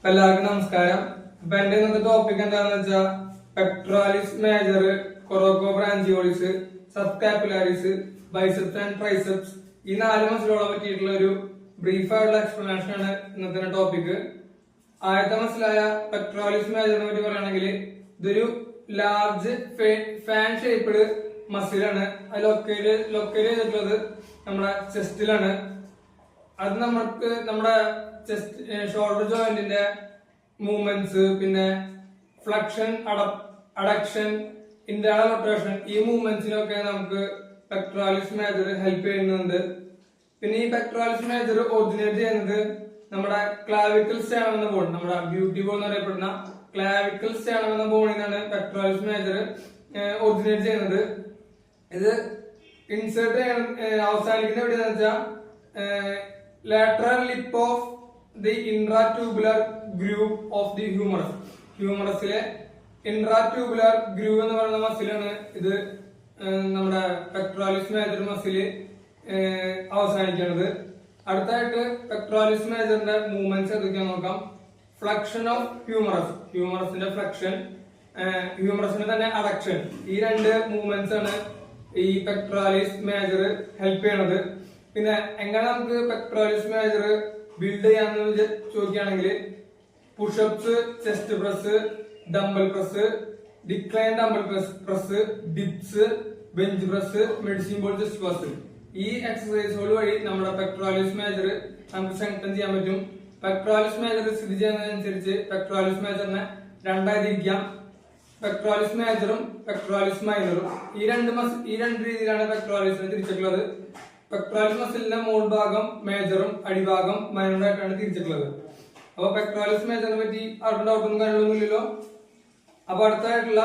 എല്ലാവർക്കും നമസ്കാരം. അപ്പൊ എന്റെ ഇന്നത്തെ ടോപ്പിക് എന്താണെന്ന് വെച്ചാൽ പെക്ടോറാലിസ് മേജർ, കൊറോക്കോ ബ്രാഞ്ചിയോളിസ്, സബ്സ്കാപ്പുലാരിസ്, ബൈസെപ്സ് ആൻഡ് ട്രൈസെപ്സ് ഈ 4 മസിലുകളെ പറ്റിയിട്ടുള്ള ഒരു ബ്രീഫ് ആയിട്ടുള്ള എക്സ്പ്ലനേഷൻ ആണ് ഇന്നത്തെ ടോപ്പിക്. ആദ്യത്തെ മസിലായ പെക്ടോറാലിസ് മേജറിനെ പറ്റി പറയുകയാണെങ്കിൽ ഇതൊരു ലാർജ് ഫാൻ ഷേപ്ഡ് മസിലാണ്. അത് ലൊക്കേറ്റ് ചെയ്തിട്ടുള്ളത് നമ്മുടെ ചെസ്റ്റിലാണ്. അത് നമുക്ക് നമ്മുടെ ചെസ്റ്റ് ഷോൾഡർ ജോയിന്റിന്റെ മൂവ്മെന്റ്സ്, പിന്നെ ഫ്ലക്ഷൻ, അഡക്ഷൻ, ഇന്റേണൽ റൊട്ടേഷൻ ഈ മൂവ്മെന്റ്സിനൊക്കെ നമുക്ക് പെക്ടോറാലിസ് മേജർ ഹെൽപ്പ് ചെയ്യുന്നുണ്ട്. പിന്നെ ഈ പെക്ടോറാലിസ് മേജർ ഒറിജിനേറ്റ് ചെയ്യുന്നത് നമ്മുടെ ക്ലാവിക്കൽ സ്റ്റേണം എന്ന ബോൺ, നമ്മുടെ ബ്യൂട്ടി ബോൺ എന്നറിയപ്പെടുന്ന ക്ലാവിക്കൽ സ്റ്റേണം എന്ന ബോണിൽ നിന്നാണ് പെക്ടോറാലിസ് മേജർ ഒറിജിനേറ്റ് ചെയ്യുന്നത്. ഇത് ഇൻസേർട്ട് അവസാനിക്കുന്ന എവിടെയാന്ന് വെച്ചാൽ lateral lip of the intratubular groove of the humerus. ഹ്യൂമറസിലെ ഇൻട്രാട്യൂബുലർ ഗ്രൂവ് എന്ന് പറയുന്ന മസിലാണ് ഇത് നമ്മുടെ പെക്ടോറാലിസ് മേജർ മസില് അവസാനിക്കുന്നത്. അടുത്തായിട്ട് പെക്ടോറാലിസ് മേജറിന്റെ മൂവ്മെന്റ്സ് ഏതൊക്കെയാന്ന് നോക്കാം. ഫ്ലക്ഷൻ ഓഫ് ഹ്യൂമറസ്, ഹ്യൂമറസിന്റെ ഫ്ലക്ഷൻ, ഹ്യൂമറസിന്റെ തന്നെ അഡക്ഷൻ, ഈ 2 മൂവ്മെന്റ്സ് ആണ് ഈ പെക്ടോറാലിസ് മേജർ ഹെൽപ്പ് ചെയ്യണത്. പിന്നെ എങ്ങനെ നമുക്ക് പെക്ടോറാലിസ് മേജർ ബിൽഡ് ചെയ്യാന്ന് ചോദിക്കുകയാണെങ്കിൽ push-ups, chest press, dumbbell press, decline dumbbell press, dips, bench press, medicine ball chest press, ഈ എക്സസൈസുകൾ വഴി നമ്മുടെ പെക്ടോറാലിസ് മേജർ നമുക്ക് സ്ട്രെങ്തൻ ചെയ്യാൻ പറ്റും. പെക്ടോറാലിസ് മേജർ സ്ഥിതി ചെയ്യുന്നതനുസരിച്ച് പെക്ടോറാലിസ് മേജറിനെ 2ആയി തിരിക്കാം. പെക്ടോറാലിസ് മേജറും പെക്ടോറാലിസ് മൈനറും ഈ രണ്ട് രീതിയിലാണ് പെക്ടോറാലിസിനെ തിരിച്ചിട്ടുള്ളത്. പെക്ടോറാലിസ് മസിലിന്റെ മോൾ ഭാഗം മേജറും അടിഭാഗം മൈനറായിട്ടാണ് തിരിച്ചിട്ടുള്ളത്. അപ്പൊ പെക്ടോറാലിസ് മേജറിനെ പറ്റി അവരുടെ ഡൗട്ടൊന്നും കാര്യങ്ങളൊന്നും ഇല്ലല്ലോ. അപ്പൊ അടുത്തായിട്ടുള്ള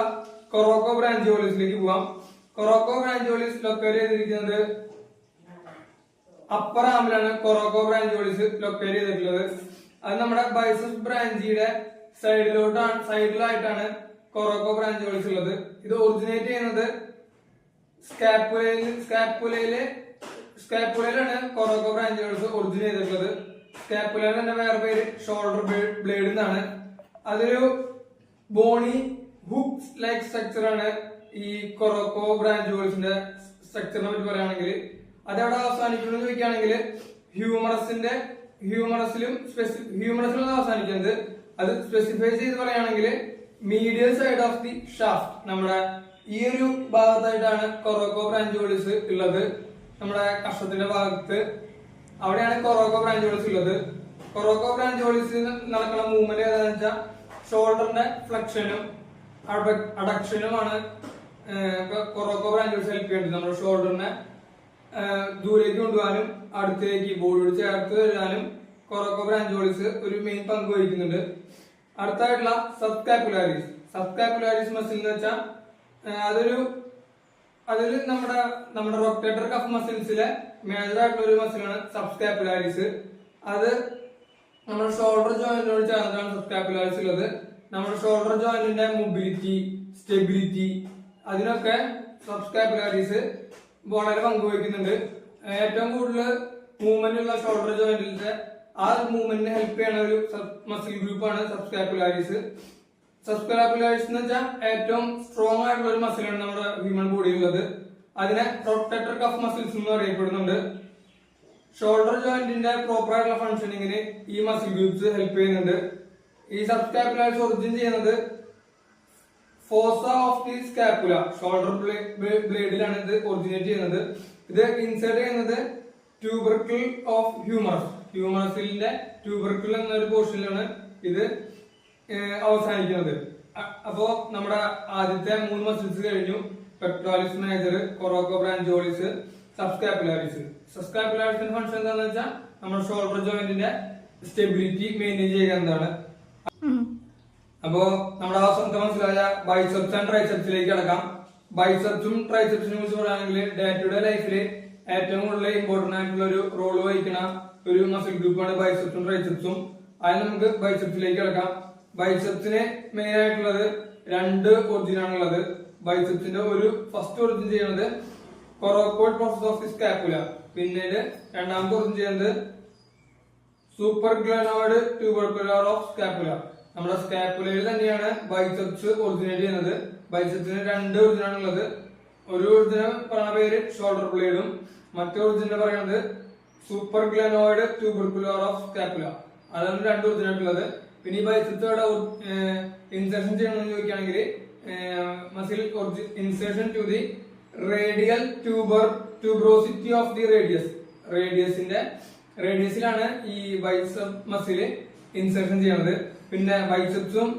കൊറോക്കോ ബ്രാഞ്ചിയോളിസിലേക്ക് പോവാം. കൊറോക്കോ ബ്രാഞ്ചിയോളിസ് ലൊക്കേറ്റ് ചെയ്തിരിക്കുന്നത് അപ്പർ ആമിലാണ്. കൊറോക്കോ ബ്രാഞ്ചിയോളിസ് ലൊക്കേറ്റ് ചെയ്തിട്ടുള്ളത് അത് നമ്മുടെ ബൈസെപ്സ് ബ്രാഞ്ചിയുടെ സൈഡിലായിട്ടാണ് കൊറോക്കോ ബ്രാഞ്ചിയോളിസ് ഉള്ളത്. ഇത് ഒറിജിനേറ്റ് ചെയ്യുന്നത് സ്കാപ്പുലയിലാണ് കൊറോക്കോ ബ്രാഞ്ചിയോളിസ് ഒറിജിനേറ്റ് ചെയ്തിട്ടുള്ളത്. സ്കാപ്പുലയുടെ തന്നെ വേറെ പേര് ഷോൾഡർ ബ്ലേഡ് എന്നാണ്. അതൊരു ബോണി ഹുക്ക് ലൈക്ക് സ്ട്രക്ചർ ആണ് ഈ കൊറോക്കോ ബ്രാഞ്ചിയോളിസിന്റെ സ്ട്രക്ചറിനെ പറ്റി പറയുകയാണെങ്കിൽ. അതെവിടെ അവസാനിക്കുന്നത് ചോദിക്കുകയാണെങ്കിൽ ഹ്യൂമറസിലും അവസാനിക്കുന്നത്. അത് സ്പെസിഫൈ ചെയ്ത് പറയുകയാണെങ്കിൽ മീഡിയൽ സൈഡ് ഓഫ് ദി ഷാഫ്റ്റ്, നമ്മുടെ ഈ ഒരു ഭാഗത്തായിട്ടാണ് കൊറോക്കോ ബ്രാഞ്ചിയോളിസ് ഉള്ളത്. നമ്മുടെ കഷത്തിന്റെ ഭാഗത്ത് അവിടെയാണ് കൊറോക്കോ ബ്രാഞ്ചിയോളിസ് ഉള്ളത്. കൊറോക്കോ ബ്രാഞ്ചിയോളിസ് നടക്കുന്ന മൂവ്മെന്റ് ഏതാണെന്ന് വെച്ചാൽ ഷോൾഡറിന്റെ ഫ്ലക്ഷനും അഡക്ഷനുമാണ് കൊറോക്കോ ബ്രാഞ്ചിയോളിസ് ഹെൽപ്പ് ചെയ്യുന്നത്. നമ്മുടെ ഷോൾഡറിനെ ദൂരേക്ക് കൊണ്ടുപോകാനും അടുത്തേക്ക് ബോഡിയോട് ചേർത്ത് വരാനും കൊറോക്കോ ബ്രാഞ്ചിയോളിസ് ഒരു മെയിൻ പങ്ക് വഹിക്കുന്നുണ്ട്. അടുത്തായിട്ടുള്ള സബ്സ്കാപ്പുലാരിസ് മസിൽ എന്ന് വെച്ചാൽ അതിൽ നമ്മുടെ റൊട്ടേറ്റർ കഫ് മസിൽസിലെ മേജർ ആയിട്ടുള്ള ഒരു മസിലാണ് സബ്സ്കാപ്പുലാരിസ്. അത് നമ്മുടെ ഷോൾഡർ ജോയിന്റിനോട് ചേർന്നാണ് സബ്സ്കാപ്പുലാരിസ് ഉള്ളത്. നമ്മുടെ ഷോൾഡർ ജോയിന്റിന്റെ മൊബിലിറ്റി, സ്റ്റെബിലിറ്റി അതിനൊക്കെ സബ്സ്കാപ്പുലാരിസ് വളരെ പങ്കുവഹിക്കുന്നുണ്ട്. ഏറ്റവും കൂടുതൽ മൂവ്മെന്റ് ഉള്ള ഷോൾഡർ ജോയിന്റിന്റെ ആ മൂവ്മെന്റിനെ ഹെൽപ്പ് ചെയ്യുന്ന ഒരു മസിൽ ഗ്രൂപ്പാണ് സബ്സ്കാപ്പുലാരിസ്. സബ്സ്കാപ്പുലാരിസ് എന്ന് വെച്ചാൽ ഏറ്റവും സ്ട്രോങ് ആയിട്ടുള്ള ഒരു മസിലാണ് നമ്മുടെ ഹ്യൂമൻ ബോഡിയിലുള്ളത്. അതിനെ റൊട്ടേറ്റർ കഫ് മസിൽസ് എന്ന് അറിയപ്പെടുന്നുണ്ട്. ഷോൾഡർ ജോയിന്റിന്റെ പ്രോപ്പർ ആയിട്ടുള്ള ഫംഗ്ഷനിങ്ങിന് ഈ മസിൽ ഗ്രൂപ്പ്സ് ഹെൽപ്പ് ചെയ്യുന്നുണ്ട്. ഈ സബ്സ്കാപ്പുലാരിസ് ഒറിജിൻ ചെയ്യുന്നത് fossa of the scapula, shoulder ബ്ലേഡിലാണ് ഇത് ഒറിജിനേറ്റ് ചെയ്യുന്നത്. ഇത് ഇൻസേർട്ട് ചെയ്യുന്നത് ട്യൂബർക്കിൾ ഓഫ് ഹ്യൂമറസിന്റെ ട്യൂബർക്കിൾ എന്നൊരു പോർഷനിലാണ് ഇത് അവസാനിക്കുന്നത്. അപ്പോ നമ്മുടെ ആദ്യത്തെ 3 മസിൽസ് കഴിഞ്ഞു. പെക്ടോറാലിസ് മേജർ, കൊറോക്കോ ബ്രാഞ്ചിയോളിസ്, സബ്സ്കാപ്പുലാരിസ്. സബ്സ്കാപ്പുലാരിസിന്റെ ഫംഗ്ഷൻ എന്താണെന്ന് വെച്ചാൽ നമ്മുടെ ഷോൾഡർ ജോയിന്റിന്റെ സ്റ്റെബിലിറ്റി മെയിൻറ്റെയിൻ ചെയ്യുക എന്നതാണ്. അപ്പോ നമ്മുടെ അവസാനത്തെ മനസ്സിലായ ബൈസെപ്സ് ആൻഡ് ട്രൈസെപ്സിലേക്ക് കിടക്കാം. ബൈസെപ്സും ട്രൈസെപ്സിനെ കുറിച്ച് പറയുകയാണെങ്കിൽ ഡേ ടു ഡേ ലൈഫില് ഏറ്റവും കൂടുതൽ ഇമ്പോർട്ടന്റ് ആയിട്ടുള്ള ഒരു റോൾ വഹിക്കുന്ന ഒരു മസിൽ ഗ്രൂപ്പാണ് ബൈസെപ്സും ട്രൈസെപ്സും. അതിന് നമുക്ക് ബൈസെപ്സിലേക്ക് കിടക്കാം. ബൈസെപ്സിന് മെയിൻ ആയിട്ടുള്ളത് 2 ഒറിജിനാണുള്ളത്. ബൈസെപ്സിന്റെ ഒരു ഫസ്റ്റ് ഒറിജിൻ ചെയ്യുന്നത് കൊറോക്കോയിഡ് പ്രോസസ് ഓഫ് ദി സ്കാപ്പുല, പിന്നീട് രണ്ടാമത്തെ ഒറിജിൻ ചെയ്യുന്നത് സൂപ്പർ ഗ്ലനോയിഡ് ട്യൂബർക്കുലർ ഓഫ് സ്കാപ്പുല. നമ്മുടെ സ്കാപ്പുലയിൽ തന്നെയാണ് ബൈസെപ്സ് ഒറിജിനേറ്റ് ചെയ്യുന്നത്. ബൈസെപ്സിന് രണ്ട് ഒറിജിൻ ആണുള്ളത്. ഒരു ഒറിജിനൽ പറയുന്ന പേര് ഷോൾഡർ ബ്ലേഡും മറ്റൊരു ഒറിജിനൽ പറയുന്നത് സൂപ്പർ ഗ്ലനോയിഡ് ട്യൂബർക്കുലർ ഓഫ് സ്കാപ്പുല. അതാണ് രണ്ട് ഒറിജിനൽ ഉള്ളത്. പിന്നെ ഈ ബൈസെപ്സ് ഇൻസെർഷൻ ചെയ്യണമെന്ന് ചോദിക്കുകയാണെങ്കിൽ muscle insertion to the radial tuberosity of the റേഡിയസിലാണ് ഈ ബൈസെപ് മസിൽ ഇൻസെർഷൻ ചെയ്യുന്നത്. പിന്നെ ബൈസെപ്സും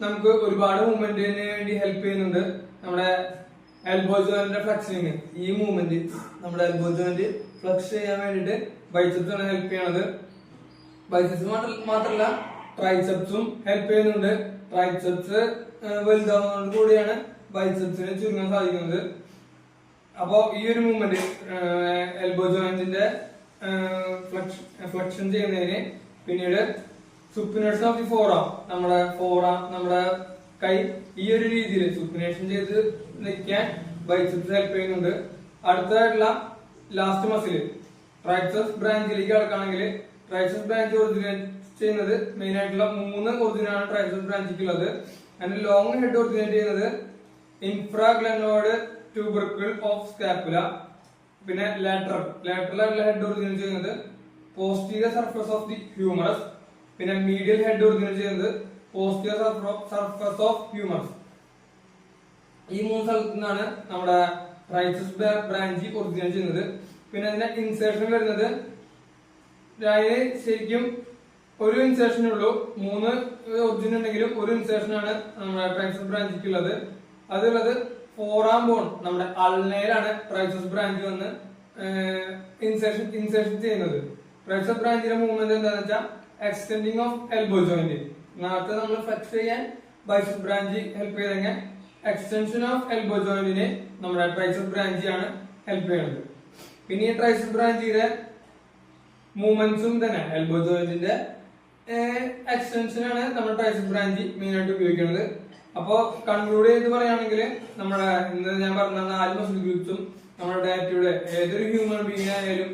നമുക്ക് ഒരുപാട് മൂവ്മെന്റിന് വേണ്ടി ഹെൽപ്പ് ചെയ്യുന്നുണ്ട്. നമ്മുടെ എൽബോ ജോയിന്റിന്റെ ഫ്ലെക്സിങ്, ഈ മൂവ്മെന്റ് നമ്മുടെ എൽബോ ജോയിന്റ് ഫ്ലെക്സ് ചെയ്യാൻ വേണ്ടിട്ട് ബൈസെപ്സ് ആണ് ഹെൽപ്പ് ചെയ്യണത്. ബൈസെപ്സ് മാത്രമല്ല ട്രൈസെപ്സും ഹെൽപ്പ് ചെയ്യുന്നുണ്ട്. ട്രൈസെപ്സ് വലുതാവുന്നതോട് കൂടിയാണ് ബൈസെപ്സിനെ ചുരുങ്ങാൻ സാധിക്കുന്നത്. അപ്പോ ഈ ഒരു മൂവ്മെന്റ് എൽബോ ജോയിന്റിന്റെ ഫ്ലെക്ഷൻ ചെയ്യുന്നതിന് പിന്നീട് സുപ്പിനേഷൻ ഓഫ് ദി ഫോറാം, നമ്മുടെ കൈ ഈ ഒരു രീതിയിൽ സുപ്പിനേഷൻ ചെയ്ത് നിൽക്കാൻ ബൈസെപ്സ് ഹെൽപ്പ് ചെയ്യുന്നുണ്ട്. അടുത്തതായിട്ടുള്ള ലാസ്റ്റ് മസിൽ ട്രൈസെപ്സ് ബ്രാഞ്ചിലേക്ക് കിടക്കുകയാണെങ്കിൽ ട്രൈസെപ്സ് ബ്രാഞ്ച് ഒറിജിനേറ്റ് ചെയ്യുന്നത് മെയിൻ ആയിട്ടുള്ള 3 ഒറിജിനാണ് ട്രൈസെപ്സ് ബ്രാഞ്ചിക്കുള്ളത്. അതിന്റെ ലോങ് ഹെഡ് ഒറിജിനേറ്റ് ചെയ്യുന്നത് ഇൻഫ്രാഗ്ലനോയിഡ് ട്യൂബർക്കിൾ ഓഫ് സ്കാപ്പുല. പിന്നെ ലാറ്ററൽ ഹെഡ് ഒറിജിനേറ്റ് ചെയ്യുന്നത് posterior surface of the humorous. പിന്നെ മീഡിയൽ ഹെഡ് ഒറിജിനേറ്റ് ചെയ്യുന്നത് പോസ്റ്റീരിയർ സർഫസ് ഓഫ് ഹ്യൂമറസ്. ഈ 3 സ്ഥലത്തു നിന്നാണ് നമ്മുടെ ട്രൈസെപ്സ് ബ്രാഞ്ച് ഒറിജിനേറ്റ് ചെയ്യുന്നത്. പിന്നെ അതിന്റെ ഇൻസേർഷൻ വരുന്നത് ശരിക്കും ഒരു ഇൻസേർഷനേ ഉള്ളൂ. 3 ഒറിജിൻ ഉണ്ടെങ്കിലും ഒരു ഇൻസേർഷൻ ആണ് നമ്മുടെ ട്രൈസെപ്സ് ബ്രാഞ്ചിക്കുള്ളത്. അതുള്ളത് ഫോറാം ബോൺ, നമ്മുടെ അൾനയിലാണ് ട്രൈസെപ്സ് ബ്രാഞ്ച് വന്ന് ഇൻസേർഷൻ ചെയ്യുന്നത്. ട്രൈസെപ്സ് ബ്രാഞ്ചിന്റെ മൂവ്മെന്റ് എന്താണെന്ന് വെച്ചാൽ എക്സ്റ്റെൻഡിങ് ഓഫ് എൽബോ ജോയിന്റ്. നേരത്തെ നമ്മൾ ഫ്ലെക്സ് ചെയ്യാൻ ബൈസെപ്സ് ബ്രാഞ്ച് ഹെൽപ്പ് ചെയ്തെങ്കിൽ എക്സ്റ്റൻഷൻ ഓഫ് എൽബോ ജോയിന്റിന് നമ്മുടെ ട്രൈസെപ്സ് ബ്രാഞ്ച് ആണ് ഹെൽപ്പ് ചെയ്യുന്നത്. പിന്നെ ഈ ട്രൈസെപ്സ് ബ്രാഞ്ചിന്റെ മൂവ്മെന്റ്സും തന്നെ എൽബോ ജോയിന്റിന്റെ എക്സ്റ്റൻഷൻ ആണ് നമ്മുടെ ട്രൈസെപ്സ് ബ്രാഞ്ച് മെയിൻ ആയിട്ട് ഉപയോഗിക്കുന്നത്. അപ്പോ കൺക്ലൂഡ് ചെയ്ത് പറയുകയാണെങ്കിൽ നമ്മുടെ ഇന്ന് ഞാൻ പറഞ്ഞ 4 മസിൽ ഗ്രൂപ്പ്സും നമ്മുടെ ഡേ ഏതൊരു ഹ്യൂമൻ ബീങ് ആയാലും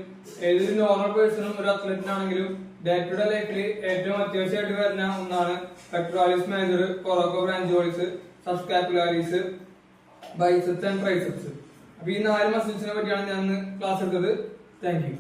ഏതൊരു നോർമൽ പേഴ്സണും ഒരു അത്ലറ്റിനാണെങ്കിലും ഡേ ലൈഫിൽ ഏറ്റവും അത്യാവശ്യമായിട്ട് വരുന്ന ഒന്നാണ് പെക്ടോറാലിസ് മേജർ, കൊറോക്കോ ബ്രാഞ്ചിയോളിസ്, സബ്സ്കാപ്പുലാരിസ്, ബൈസെപ്സ് ആൻഡ് ട്രൈസെപ്സ്. അപ്പൊ ഈ 4 മസിൽസിനെ പറ്റിയാണ് ഞാൻ ക്ലാസ് എടുത്തത്. Thank you.